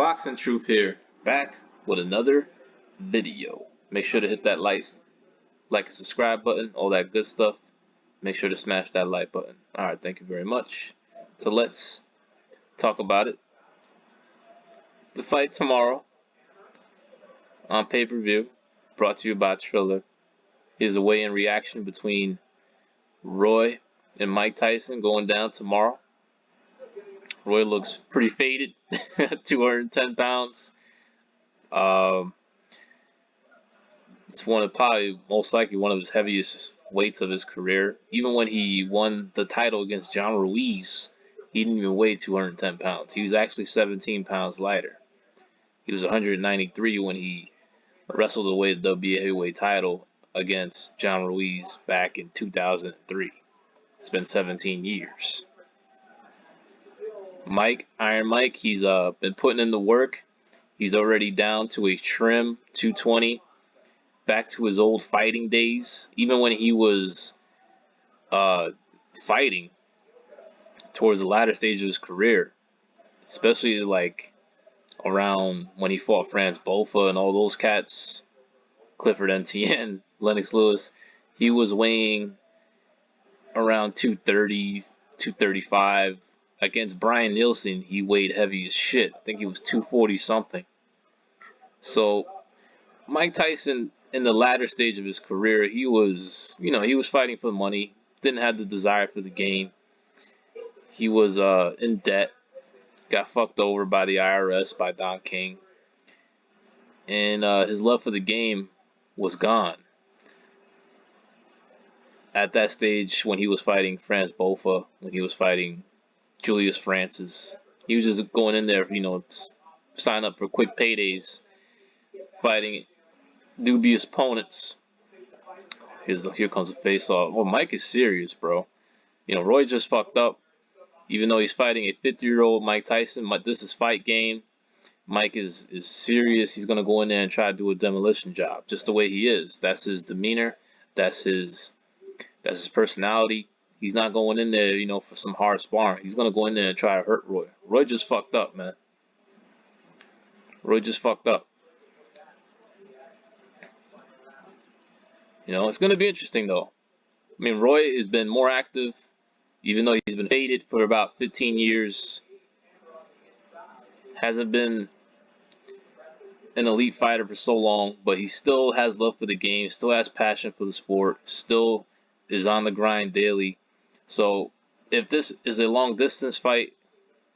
Boxing Truth here, back with another video. Make sure to hit that like and subscribe button, all that good stuff. Make sure to smash that like button. Alright, thank you very much. So let's talk about it. The fight tomorrow on pay-per-view, brought to you by Triller, is a weigh-in reaction between Roy and Mike Tyson going down tomorrow. Roy looks pretty faded, 210 pounds. It's probably most likely one of his heaviest weights of his career. Even when he won the title against John Ruiz, he didn't even weigh 210 pounds. He was actually 17 pounds lighter. He was 193 when he wrestled away the WBA heavyweight title against John Ruiz back in 2003. It's been 17 years. Iron Mike, he's been putting in the work. He's already down to a trim 220, back to his old fighting days. Even when he was fighting towards the latter stage of his career, especially like around when he fought Franz Bofa and all those cats, Clifford NTN, Lennox Lewis, he was weighing around 230, 235. Against Brian Nielsen, he weighed heavy as shit. I think he was 240 something. So Mike Tyson, in the latter stage of his career, he was fighting for money, didn't have the desire for the game. He was in debt, got fucked over by the IRS, by Don King, and his love for the game was gone. At that stage, when he was fighting Franz Bofa, when he was fighting Julius Francis, he was just going in there, sign up for quick paydays, fighting dubious opponents. Here comes a face-off. Well, Mike is serious, bro. Roy just fucked up. Even though he's fighting a 50-year-old Mike Tyson, this is fight game. Mike is serious. He's gonna go in there and try to do a demolition job, just the way he is. That's his demeanor. That's his personality. He's not going in there, for some hard sparring. He's gonna go in there and try to hurt Roy. Roy just fucked up, man. Roy just fucked up. It's gonna be interesting though. I mean, Roy has been more active, even though he's been faded for about 15 years. Hasn't been an elite fighter for so long, but he still has love for the game, still has passion for the sport, still is on the grind daily. So if this is a long distance fight,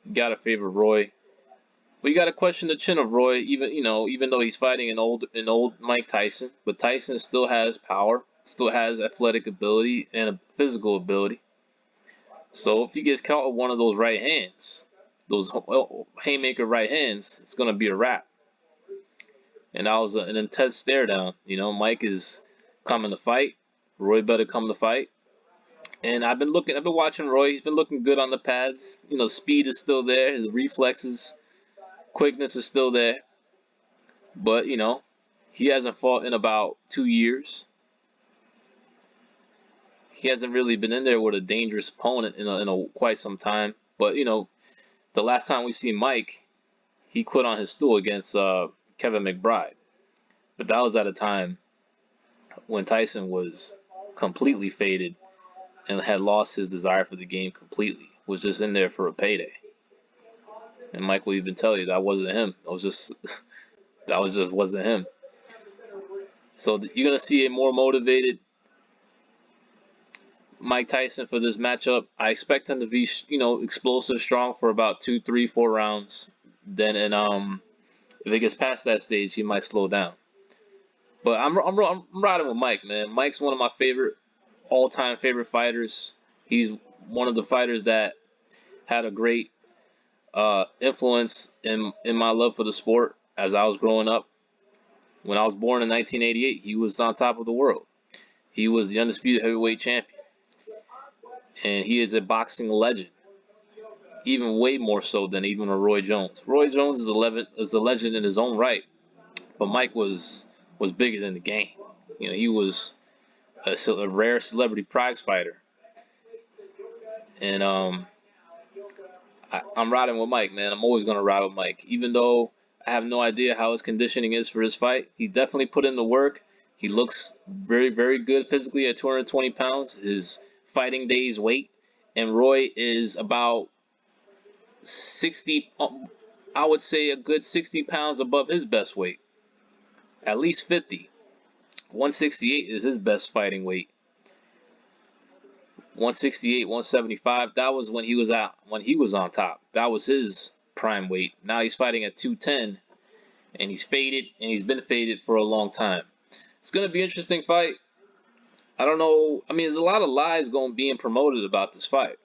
you gotta favor Roy. But you gotta question the chin of Roy, even though he's fighting an old Mike Tyson. But Tyson still has power, still has athletic ability and a physical ability. So if he gets caught with one of those right hands, those haymaker right hands, it's gonna be a wrap. And that was an intense stare down. Mike is coming to fight. Roy better come to fight. And I've been watching Roy. He's been looking good on the pads. Speed is still there. His reflexes, quickness is still there. But, he hasn't fought in about 2 years. He hasn't really been in there with a dangerous opponent in quite some time. But, the last time we see Mike, he quit on his stool against Kevin McBride. But that was at a time when Tyson was completely faded and had lost his desire for the game completely, was just in there for a payday. And Mike will even tell you that wasn't him. That just wasn't him. So you're gonna see a more motivated Mike Tyson for this matchup. I expect him to be, explosive, strong for about 2, 3, 4 rounds. Then, if it gets past that stage, he might slow down. But I'm riding with Mike, man. Mike's one of my all-time favorite fighters. He's one of the fighters that had a great influence in my love for the sport as I was growing up. When I was born in 1988, he was on top of the world. He was the undisputed heavyweight champion. And he is a boxing legend. Even way more so than even a Roy Jones. Roy Jones is a legend in his own right. But Mike was bigger than the game. He was a rare celebrity prize fighter. And I'm riding with Mike, man. I'm always gonna ride with Mike, even though I have no idea how his conditioning is for his fight. He definitely put in the work. He looks very, very good physically at 220 pounds. His fighting day's weight, and Roy is about 60. I would say a good 60 pounds above his best weight, at least 50. 168 is his best fighting weight. 168, 175. That was when he was on top. That was his prime weight. Now he's fighting at 210, and he's faded, and he's been faded for a long time. It's gonna be an interesting fight. I don't know. I mean, there's a lot of lies being promoted about this fight,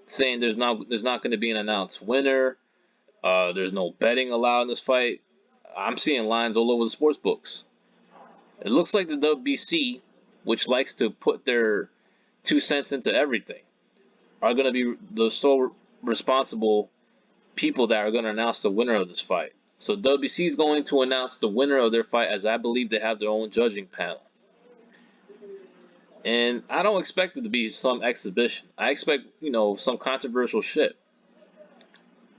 saying there's not going to be an announced winner. There's no betting allowed in this fight. I'm seeing lines all over the sports books. It looks like the WBC, which likes to put their 2 cents into everything, are going to be the sole responsible people that are going to announce the winner of this fight. So WBC is going to announce the winner of their fight, as I believe they have their own judging panel. And I don't expect it to be some exhibition. I expect, some controversial shit.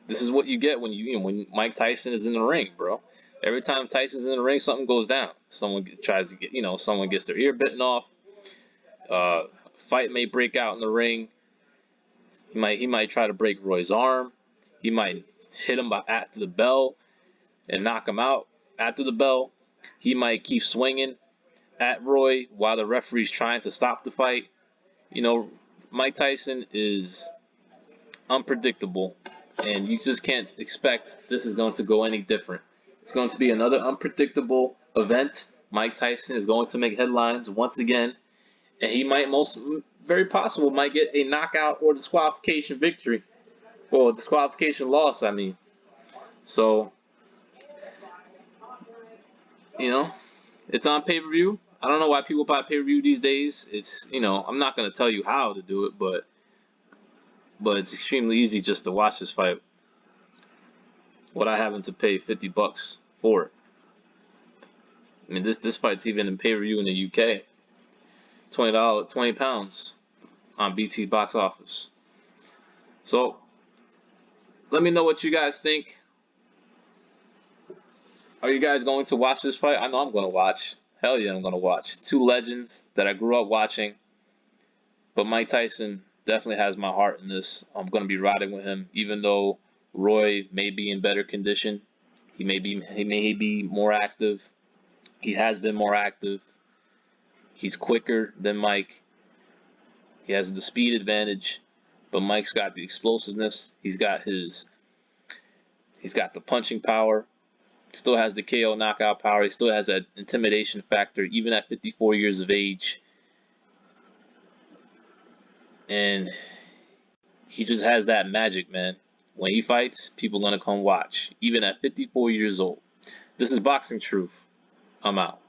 This is what you get when Mike Tyson is in the ring, bro. Every time Tyson's in the ring, something goes down. Someone tries to someone gets their ear bitten off. Fight may break out in the ring. He might try to break Roy's arm. He might hit him after the bell and knock him out after the bell. He might keep swinging at Roy while the referee's trying to stop the fight. Mike Tyson is unpredictable, and you just can't expect this is going to go any different. It's going to be another unpredictable event. Mike Tyson is going to make headlines once again, and he might very possible might get a knockout or disqualification victory. Well, a disqualification loss, I mean. So, it's on pay-per-view. I don't know why people buy pay-per-view these days. It's, I'm not going to tell you how to do it, but it's extremely easy just to watch this fight without having to pay $50 for it. I mean, this fight's even in pay-per-view in the UK. £20, £20 on BT box office. So, let me know what you guys think. Are you guys going to watch this fight? I know I'm going to watch. Hell yeah, I'm going to watch. Two legends that I grew up watching. But Mike Tyson definitely has my heart in this. I'm going to be riding with him, even though Roy may be in better condition. He may be more active. He has been more active. He's quicker than Mike. He has the speed advantage, but Mike's got the explosiveness. He's got the punching power. Still has the KO knockout power. He still has that intimidation factor, even at 54 years of age. And he just has that magic, man. When he fights, people are going to come watch, even at 54 years old. This is Boxing Truth. I'm out.